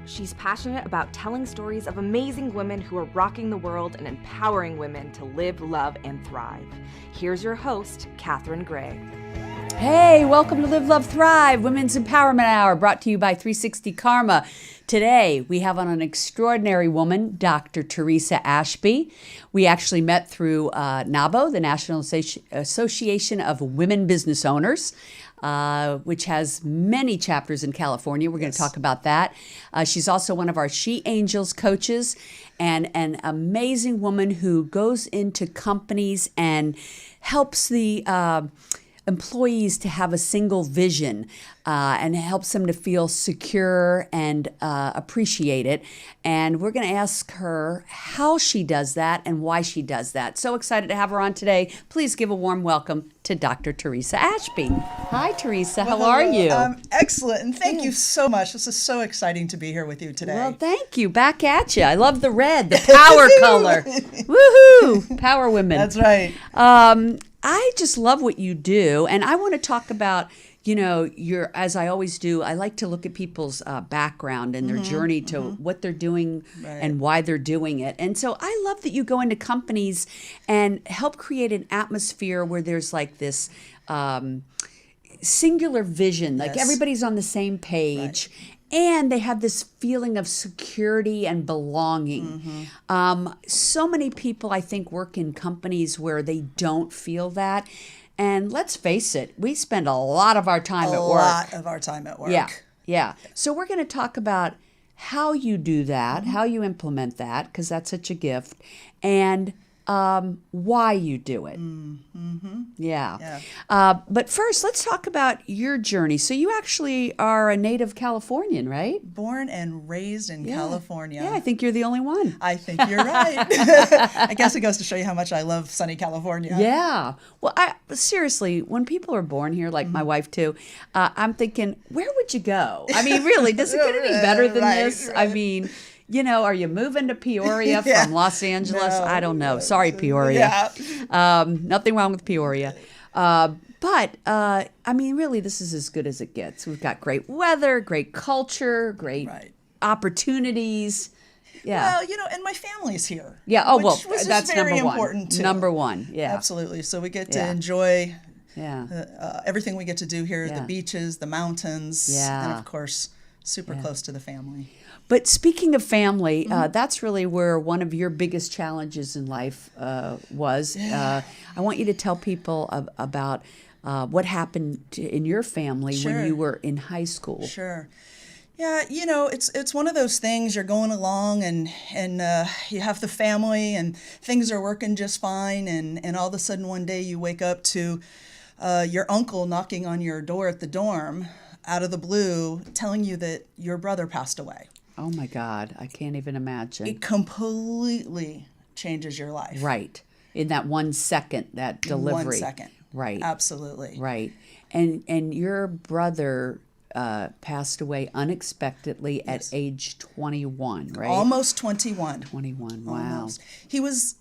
She's passionate about telling stories of amazing women who are rocking the world and empowering women to live, love, and thrive. Here's your host, Katherine Gray. Hey, welcome to Live, Love, Thrive, Women's Empowerment Hour, brought to you by 360 Karma. Today, we have on an extraordinary woman, Dr. Theresa Ashby. We actually met through NABO, the National Association of Women Business Owners, which has many chapters in California. We're going to talk about that. She's also one of our She Angels coaches and an amazing woman who goes into companies and helps the employees to have a single vision and helps them to feel secure and appreciate it. And we're going to ask her how she does that and why she does that. So excited to have her on today. Please give a warm welcome to Dr. Theresa Ashby. Hi, Theresa. How are you? Excellent. And thank you so much. This is so exciting to be here with you today. Well, thank you. Back at you. I love the red, the power color. Woohoo! Power women. That's right. I just love what you do, and I want to talk about, as I always do, I like to look at people's background and their journey to what they're doing and why they're doing it. And so I love that you go into companies and help create an atmosphere where there's like this singular vision, like everybody's on the same page. Right. And they have this feeling of security and belonging. So many people, I think, work in companies where they don't feel that. And let's face it, we spend a lot of our time at work. A lot of our time at work. Yeah. So we're going to talk about how you do that, how you implement that, because that's such a gift, and why you do it. Yeah. But first, let's talk about your journey. So you actually are a native Californian, right? Born and raised in California. Yeah, I think you're the only one. I think you're right. I guess it goes to show you how much I love sunny California. Yeah. Well, seriously, when people are born here, like my wife too, I'm thinking, where would you go? I mean, really, does it get any better than this? Right. I mean, are you moving to Peoria from Los Angeles? No, I don't know. Sorry, Peoria. Nothing wrong with Peoria. But really, this is as good as it gets. We've got great weather, great culture, great opportunities. Yeah. Well, and my family's here. Yeah. Oh, well, that's very number one. Important too. Number one. Yeah. Absolutely. So we get to enjoy Yeah. Everything we get to do here, the beaches, the mountains, and of course, super close to the family. But speaking of family, that's really where one of your biggest challenges in life was. I want you to tell people about what happened in your family when you were in high school. Sure. Yeah, it's one of those things. You're going along and you have the family and things are working just fine. And all of a sudden one day you wake up to your uncle knocking on your door at the dorm out of the blue telling you that your brother passed away. Oh my God, I can't even imagine. It completely changes your life. Right. In that 1 second, that delivery. 1 second. Right. Absolutely. Right. And your brother passed away unexpectedly at age 21, right? Almost 21. 21, wow. Almost. He was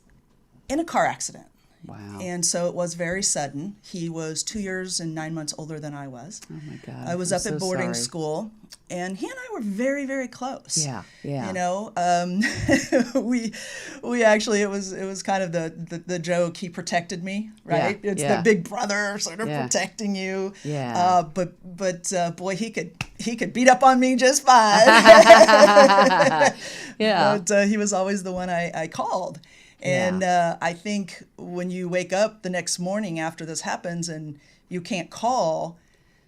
in a car accident. Wow. And so it was very sudden. He was 2 years and 9 months older than I was. Oh my God. I was up at boarding school, and he and I were very, very close. Yeah. We actually, it was kind of the joke. He protected me, right? It's the big brother sort of protecting you. Yeah. But boy, he could beat up on me just fine. But he was always the one I called. And I think when you wake up the next morning after this happens and you can't call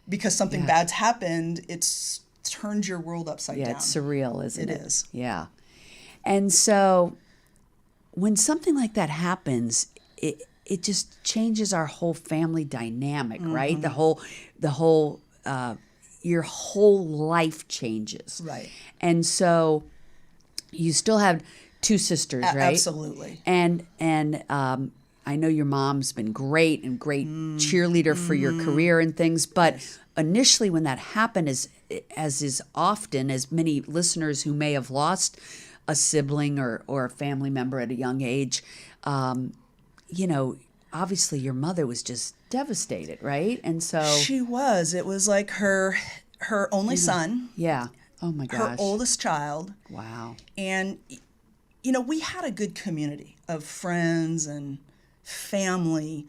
because something bad's happened, it's turned your world upside down. Yeah, it's surreal, isn't it? It is. Yeah. And so when something like that happens, it just changes our whole family dynamic, right? The whole your whole life changes. Right. And so you still have 2 sisters, right? Absolutely. And I know your mom's been great and great cheerleader for your career and things, but initially when that happened, as is often, as many listeners who may have lost a sibling or a family member at a young age, obviously your mother was just devastated, right? And so she was. It was like her only son. Yeah. Oh my her gosh. oldest child. Wow. And, you know, we had a good community of friends and family,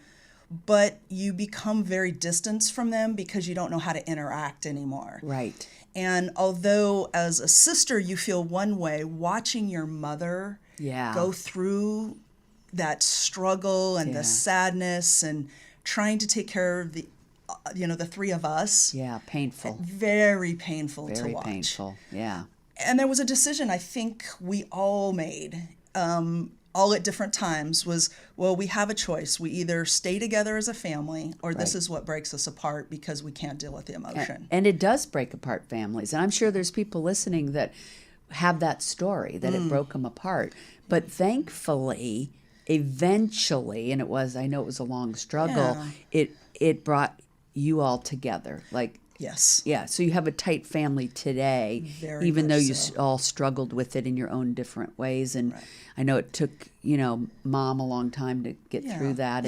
but you become very distant from them because you don't know how to interact anymore. Right. And although as a sister you feel one way, watching your mother go through that struggle and the sadness and trying to take care of the three of us. Yeah, painful. Very painful to Very watch. painful. Yeah. And there was a decision I think we all made, all at different times, was, well, we have a choice. We either stay together as a family, or this is what breaks us apart because we can't deal with the emotion. And it does break apart families. And I'm sure there's people listening that have that story, that it broke them apart. But thankfully, eventually, and I know it was a long struggle, it brought you all together. Like, yes. Yeah, so you have a tight family today, Very even though much you so. all struggled with it in your own different ways. And I know it took, Mom a long time to get through that.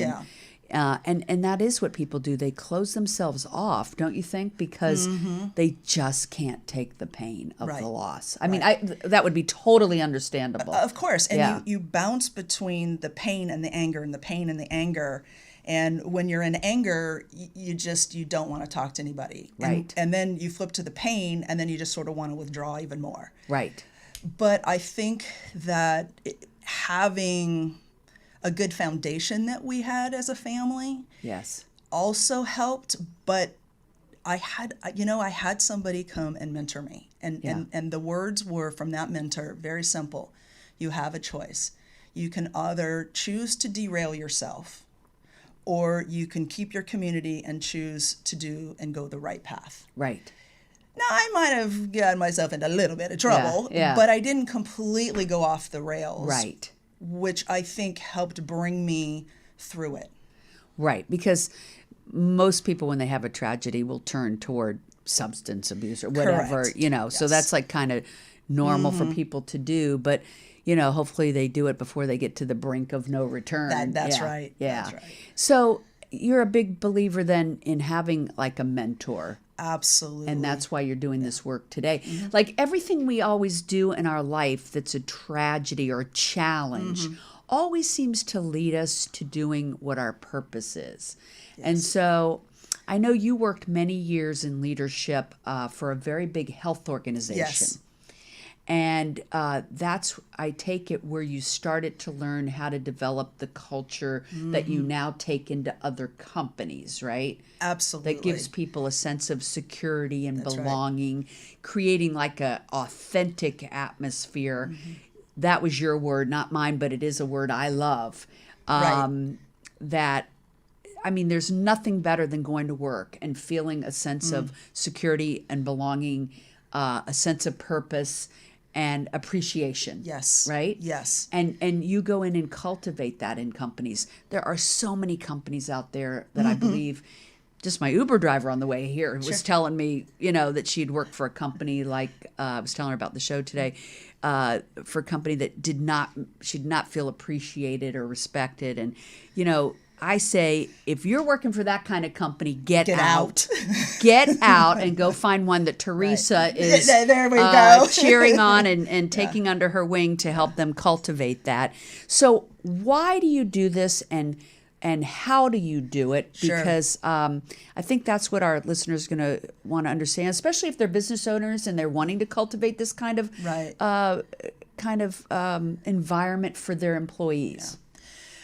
And that is what people do. They close themselves off, don't you think? Because they just can't take the pain of the loss. I mean, that would be totally understandable. Of course. And you bounce between the pain and the anger and the pain and the anger. And when you're in anger, you don't want to talk to anybody. Right. And then you flip to the pain, and then you just sort of want to withdraw even more. Right. But I think that having a good foundation that we had as a family also helped. But I had somebody come and mentor me. And the words were from that mentor, very simple. You have a choice. You can either choose to derail yourself, or you can keep your community and choose to do and go the right path. Right. Now, I might have gotten myself into a little bit of trouble, but I didn't completely go off the rails. Right. Which I think helped bring me through it. Right. Because most people, when they have a tragedy, will turn toward substance abuse or whatever, Correct. So that's like kind of normal for people to do. But, hopefully they do it before they get to the brink of no return. That's right. Yeah. That's right. So you're a big believer then in having like a mentor. Absolutely. And that's why you're doing this work today. Like everything we always do in our life that's a tragedy or a challenge always seems to lead us to doing what our purpose is. Yes. And so I know you worked many years in leadership for a very big health organization. Yes. And that's, I take it, where you started to learn how to develop the culture that you now take into other companies, right? Absolutely. That gives people a sense of security and That's belonging, creating like a authentic atmosphere. That was your word, not mine, but it is a word I love. That, I mean, there's nothing better than going to work and feeling a sense of security and belonging, a sense of purpose and appreciation. Yes. Right? Yes. And you go in and cultivate that in companies. There are so many companies out there that I believe, just my Uber driver on the way here was telling me, that she'd worked for a company like, I was telling her about the show today, for a company that she did not feel appreciated or respected. And, I say, if you're working for that kind of company, get out. Get out and go find one that Theresa is there we go. cheering on and taking under her wing to help them cultivate that. So why do you do this and how do you do it? Because I think that's what our listeners are going to want to understand, especially if they're business owners and they're wanting to cultivate this kind of environment for their employees. Yeah.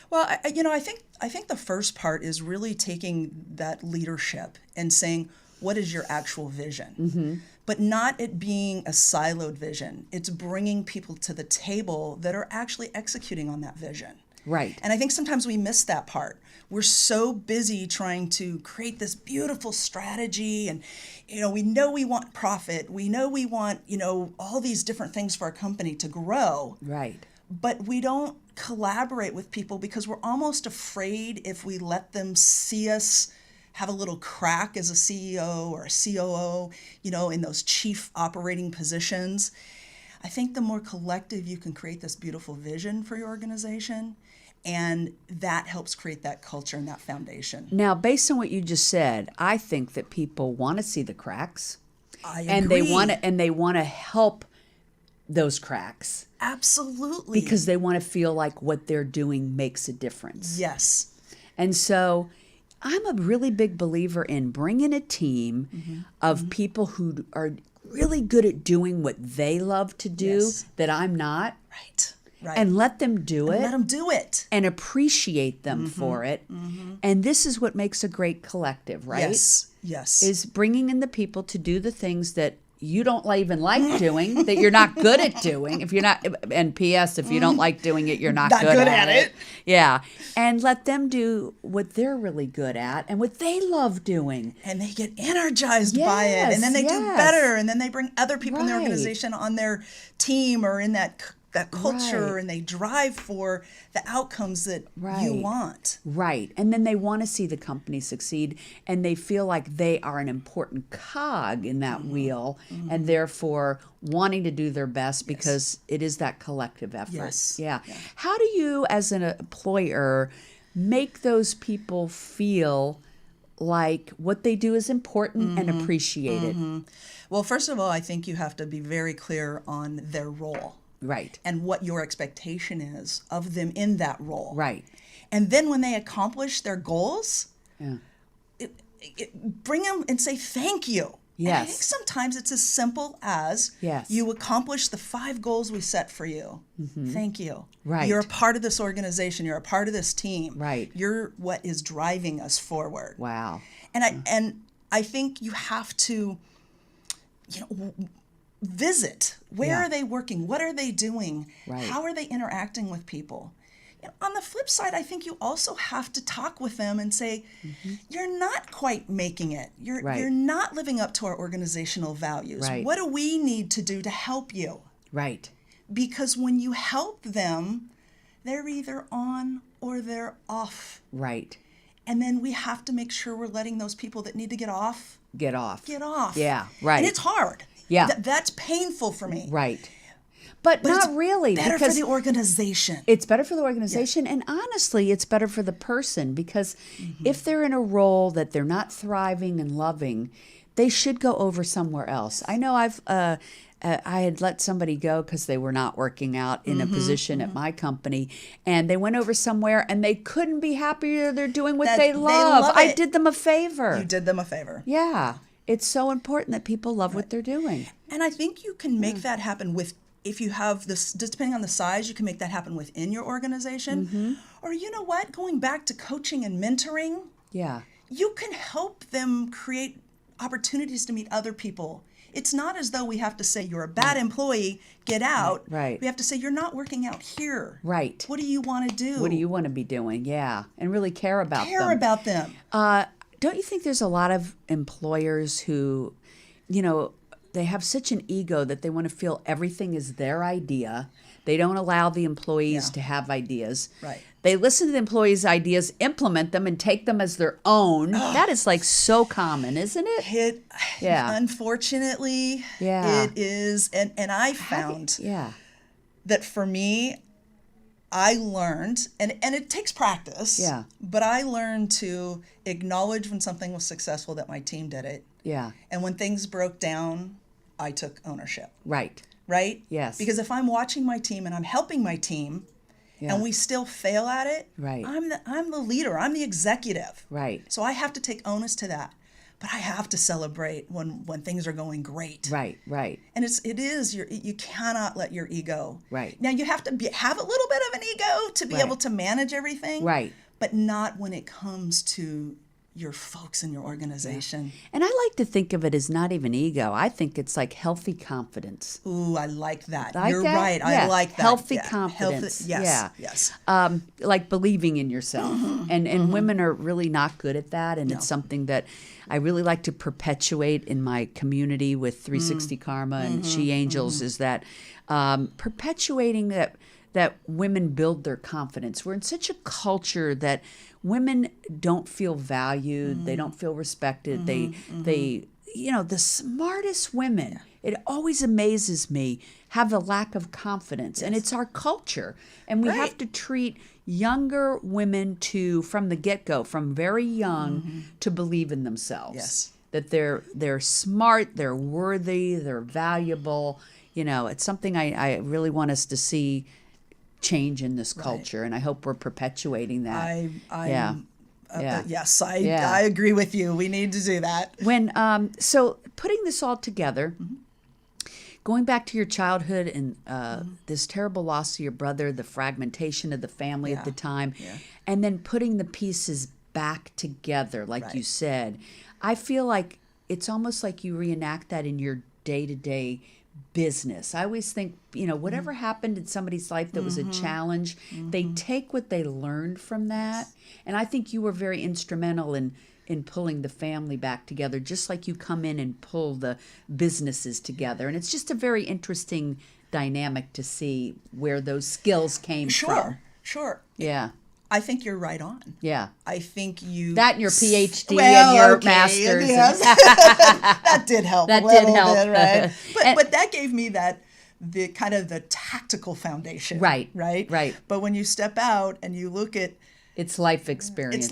Well, I think the first part is really taking that leadership and saying, what is your actual vision? But not it being a siloed vision. It's bringing people to the table that are actually executing on that vision. Right. And I think sometimes we miss that part. We're so busy trying to create this beautiful strategy and, we know we want profit. We know we want, all these different things for our company to grow. Right. But we don't collaborate with people because we're almost afraid if we let them see us have a little crack as a CEO or a COO, in those chief operating positions. I think the more collective you can create this beautiful vision for your organization, and that helps create that culture and that foundation. Now, based on what you just said, I think that people want to see the cracks. I agree. And they want to help those cracks. Absolutely. Because they want to feel like what they're doing makes a difference. Yes. And so I'm a really big believer in bringing a team of people who are really good at doing what they love to do that I'm not. Right. And let them do it. Let them do it. And appreciate them for it. And this is what makes a great collective, right? Yes. Is bringing in the people to do the things that you don't even like doing, that you're not good at doing. If you're not, and P.S., if you don't like doing it, you're not good at it. Yeah. And let them do what they're really good at and what they love doing. And they get energized by it. And then they do better. And then they bring other people in the organization on their team or in that culture, and they drive for the outcomes that you want. Right. And then they want to see the company succeed, and they feel like they are an important cog in that wheel, and therefore wanting to do their best because it is that collective effort. Yeah. How do you, as an employer, make those people feel like what they do is important and appreciated? Well, first of all, I think you have to be very clear on their role. Right. And what your expectation is of them in that role. Right. And then when they accomplish their goals, bring them and say thank you. Yes. And I think sometimes it's as simple as you accomplished the 5 goals we set for you. Thank you. Right. You're a part of this organization. You're a part of this team. Right. You're what is driving us forward. Wow. And I think you have to, visit. Where are they working? What are they doing? Right. How are they interacting with people? On the flip side, I think you also have to talk with them and say, you're not quite making it. You're not living up to our organizational values. Right. What do we need to do to help you? Right. Because when you help them, they're either on or they're off. Right. And then we have to make sure we're letting those people that need to get off. Get off. Yeah, right. And it's hard. Yeah. That's painful for me. Right. But not really. Better for the organization. It's better for the organization. And honestly, it's better for the person because if they're in a role that they're not thriving and loving, they should go over somewhere else. I know I had let somebody go because they were not working out in a position at my company, and they went over somewhere and they couldn't be happier. They're doing what they love. I did them a favor. You did them a favor. Yeah. It's so important that people love what they're doing. And I think you can make that happen if you have this, just depending on the size, you can make that happen within your organization. Or you know what, going back to coaching and mentoring, you can help them create opportunities to meet other people. It's not as though we have to say you're a bad employee, get out. Right. We have to say you're not working out here. Right. What do you want to do? What do you want to be doing? Yeah. And really care about them. Care about them. Don't you think there's a lot of employers who, they have such an ego that they want to feel everything is their idea. They don't allow the employees to have ideas. Right. They listen to the employees' ideas, implement them, and take them as their own. That is like so common, isn't it? Unfortunately, it is. And I found that for me, I learned, and it takes practice, but I learned to acknowledge when something was successful that my team did it. Yeah. And when things broke down, I took ownership. Right. Right? Yes. Because if I'm watching my team and I'm helping my team and we still fail at it, I'm the leader, I'm the executive. Right. So I have to take onus to that. But I have to celebrate when things are going great. Right, right. And you cannot let your ego. Right. Now you have to have a little bit of an ego to be able to manage everything. Right. But not when it comes to your folks in your organization. And I like to think of it as not even ego. I think it's like healthy confidence. Ooh, I like that. You're right. Yeah. I like that. Healthy confidence. Yes. Like believing in yourself. And women are really not good at that. And it's something that I really like to perpetuate in my community with 360 Karma and She Angels is that perpetuating that women build their confidence. We're in such a culture that women don't feel valued, they don't feel respected. They the smartest women, it always amazes me, have a lack of confidence. And it's our culture. And we have to treat younger women from the get-go, from very young, to believe in themselves. Yes. that they're smart, they're worthy, they're valuable. It's something I really want us to see change in this culture, and I hope we're perpetuating that. Yes, I agree with you. We need to do that. So putting this all together, going back to your childhood and this terrible loss of your brother, the fragmentation of the family at the time, and then putting the pieces back together, like you said, I feel like it's almost like you reenact that in your day-to-day business. I always think, whatever happened in somebody's life that was a challenge, they take what they learned from that. And I think you were very instrumental in pulling the family back together, just like you come in and pull the businesses together. And it's just a very interesting dynamic to see where those skills came from. Sure. Yeah. I think you're right on. Yeah. I think you... That and your PhD and your master's. Yes. That did help a little bit, right? But that gave me the kind of the tactical foundation. Right. But when you step out and you look at... It's life experience.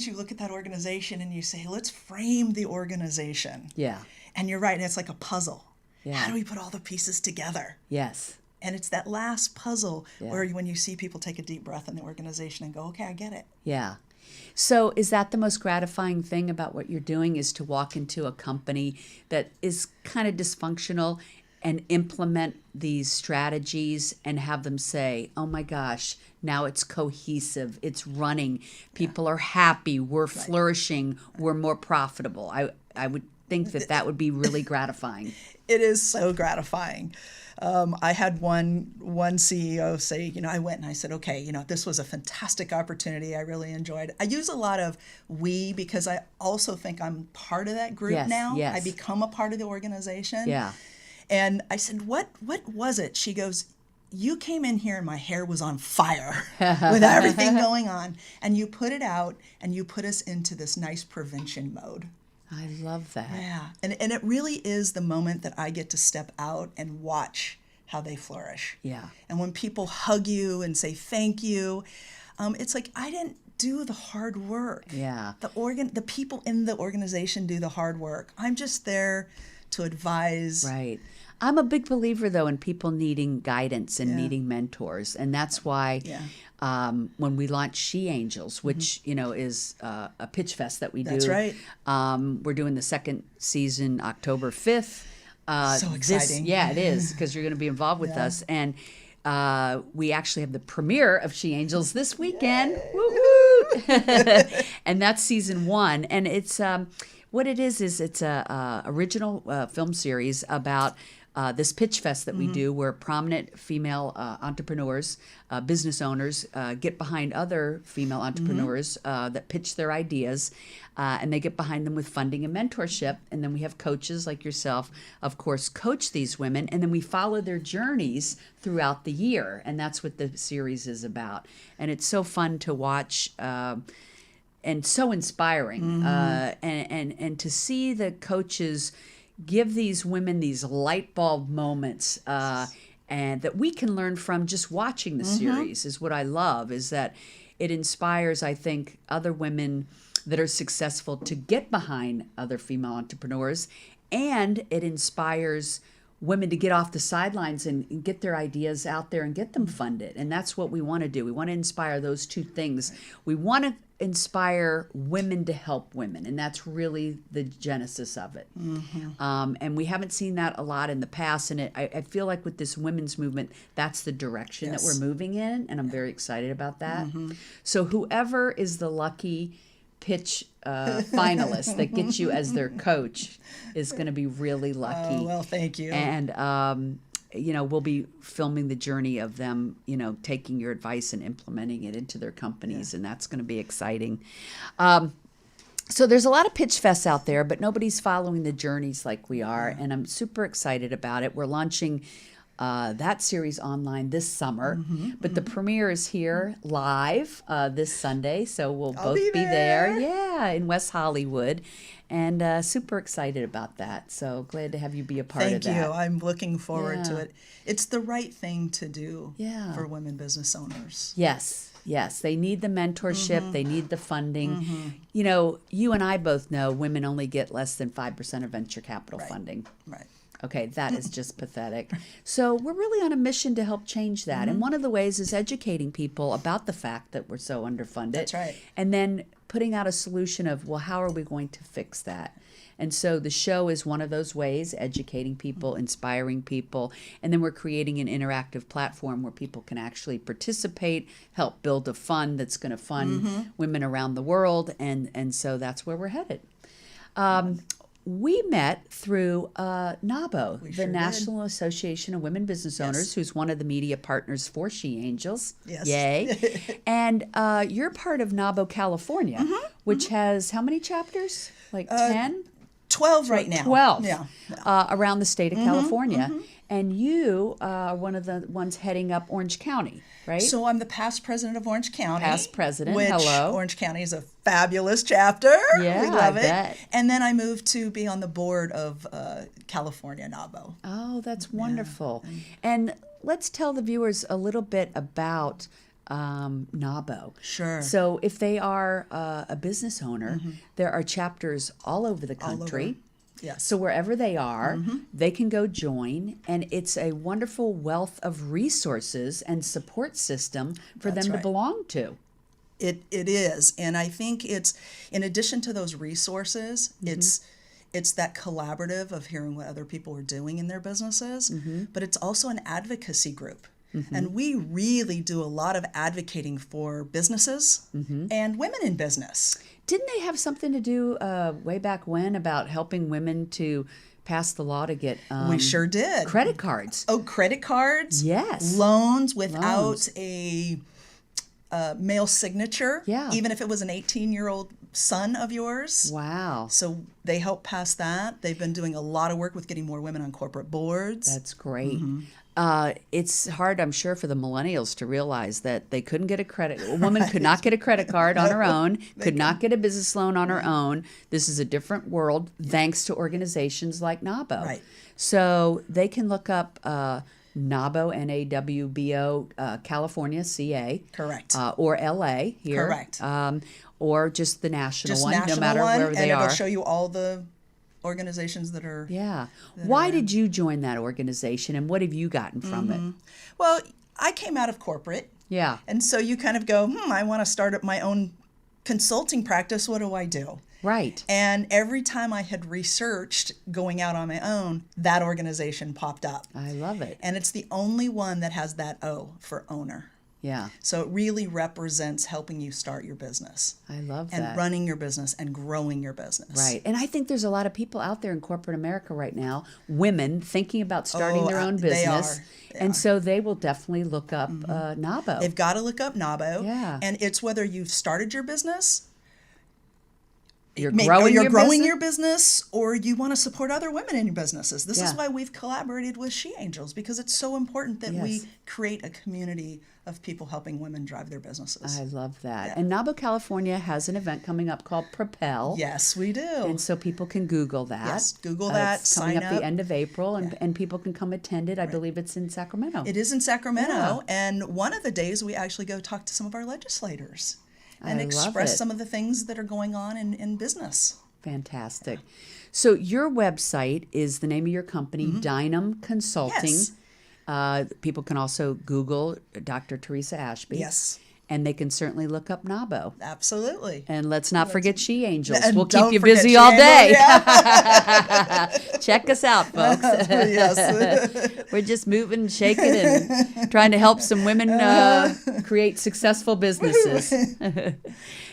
You look at that organization and you say, let's frame the organization. Yeah. And you're right. And it's like a puzzle. Yeah. How do we put all the pieces together? Yes. And it's that last puzzle where when you see people take a deep breath in the organization and go, okay, I get it. Yeah. So is that the most gratifying thing about what you're doing, is to walk into a company that is kind of dysfunctional and implement these strategies and have them say, oh my gosh, now it's cohesive, it's running, people are happy, we're flourishing, we're more profitable. I would think that would be really gratifying. It is so gratifying. I had one CEO say, I went and I said, okay, this was a fantastic opportunity. I really enjoyed it. I use a lot of we because I also think I'm part of that group now. Yes. I become a part of the organization. Yeah. And I said, what was it? She goes, you came in here and my hair was on fire with everything going on. And you put it out and you put us into this nice prevention mode. I love that. Yeah. And it really is the moment that I get to step out and watch how they flourish. Yeah. And when people hug you and say thank you, it's like I didn't do the hard work. Yeah. The people in the organization do the hard work. I'm just there to advise. Right. I'm a big believer, though, in people needing guidance and needing mentors. And that's why when we launched She Angels, which, is a pitch fest that we do. That's right. We're doing the second season October 5th. So exciting. It is, because you're going to be involved with us. And we actually have the premiere of She Angels this weekend. Woo-hoo! And that's season 1. And it's... what it is it's a original film series about this pitch fest that we do, where prominent female entrepreneurs, business owners, get behind other female entrepreneurs that pitch their ideas, and they get behind them with funding and mentorship. And then we have coaches like yourself, of course, coach these women, and then we follow their journeys throughout the year. And that's what the series is about. And it's so fun to watch. And so inspiring, and to see the coaches give these women these light bulb moments, and that we can learn from just watching the series is what I love. Is that it inspires, I think, other women that are successful to get behind other female entrepreneurs, and it inspires women to get off the sidelines and get their ideas out there and get them funded. And that's what we want to do. We want to inspire those two things. We want to inspire women to help women, and that's really the genesis of it. And we haven't seen that a lot in the past, and I feel like with this women's movement, that's the direction that we're moving in, and I'm very excited about that. So whoever is the lucky pitch finalist that gets you as their coach is going to be really lucky. Oh, well, thank you. And we'll be filming the journey of them, taking your advice and implementing it into their companies, and that's going to be exciting. So there's a lot of pitch fests out there, but nobody's following the journeys like we are, and I'm super excited about it. We're launching that series online this summer. But the premiere is here live this Sunday, so we'll I'll both be be there. there. Yeah, in West Hollywood. And super excited about that. So glad to have you be a part of Thank that. you. I'm looking forward to Yeah. it. It's the right thing to do Yeah. for women business owners. Yes, yes. They need the mentorship. They need the funding. You know, you and I both know women only get less than 5% of venture capital funding. Right. Okay, that is just pathetic. So we're really on a mission to help change that. And one of the ways is educating people about the fact that we're so underfunded. That's right. And then putting out a solution of, well, how are we going to fix that? And so the show is one of those ways, educating people, inspiring people. And then we're creating an interactive platform where people can actually participate, help build a fund that's going to fund women around the world. And so that's where we're headed. We met through NABO, the sure did. National Association of Women Business Owners, who's one of the media partners for She Angels. Yes. Yay. And you're part of NABO California, which has how many chapters? Like 10? 12 right now. 12 Yeah. around the state of California. And you are one of the ones heading up Orange County, right? So I'm the past president of Orange County. Past president, which hello. Orange County is a fabulous chapter. Yeah, we love I it. bet. And then I moved to be on the board of California NABO. Oh, that's wonderful. And let's tell the viewers a little bit about NABO. Sure. So if they are a business owner, there are chapters all over the country. Yes. So wherever they are, they can go join, and it's a wonderful wealth of resources and support system for That's them to right. belong to. It is, and I think it's in addition to those resources, it's that collaborative of hearing what other people are doing in their businesses, but it's also an advocacy group. And we really do a lot of advocating for businesses and women in business. Didn't they have something to do way back when about helping women to pass the law to get We sure did. credit cards? Oh, credit cards? Yes. Loans without a male signature, Yeah. even if it was an 18-year-old son of yours. Wow. So they helped pass that. They've been doing a lot of work with getting more women on corporate boards. That's great. It's hard, I'm sure, for the millennials to realize that they couldn't get a woman could not get a credit card on her own, could not get a business loan on her own. This is a different world thanks to organizations like NABO. Right. So they can look up NABO, N-A-W-B-O, California, C-A. Correct. Or L-A here. Correct. Or just the national Just one, national no matter one, where they and are. it'll show you all the organizations that are. Yeah. Why did you join that organization, and what have you gotten from it? Well, I came out of corporate. Yeah. And so you kind of go, I want to start up my own consulting practice. What do I do? Right. And every time I had researched going out on my own, that organization popped up. I love it. And it's the only one that has that O for owner. Yeah. So it really represents helping you start your business. I love and that. running your business and growing your business. Right. And I think there's a lot of people out there in corporate America right now, women thinking about starting their own they business. are. They And are. so they will definitely look up NABO. They've got to look up NABO. Yeah. And it's whether you've started your business, You're or growing you're your growing business? your business, or you want to support other women in your businesses. This is Yeah. why we've collaborated with She Angels, because it's so important that we Yes. create a community of people helping women drive their businesses. I love that. And NABO California has an event coming up called Propel. Yes, we do. And so people can Google that. Yes, Google that, It's coming sign up up. the end of April, and people can come attend it. I believe it's in Sacramento. It is in Sacramento, Yeah. and one of the days we actually go talk to some of our legislators and I love express it. some of the things that are going on in business. Fantastic. So your website is the name of your company, Dynam Consulting. Yes. People can also Google Dr. Theresa Ashby. Yes. And they can certainly look up NABO. Absolutely. And let's not forget She Angels. And We'll keep don't you forget busy She all Angels, day. yeah. Check us out, folks. Yes. We're just moving and shaking and trying to help some women create successful businesses.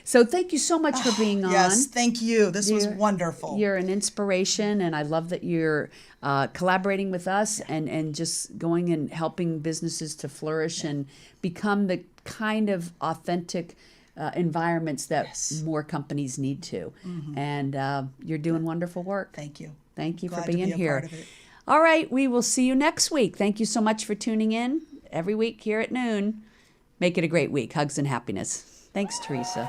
So thank you so much for being on. Yes, thank you. This was wonderful. You're an inspiration, and I love that you're collaborating with us and just going and helping businesses to flourish and become the kind of authentic environments that more companies need to. And you're doing wonderful work. Thank you. Thank you Glad for to being be a here. part of it. All right, we will see you next week. Thank you so much for tuning in every week here at noon. Make it a great week. Hugs and happiness. Thanks, Theresa.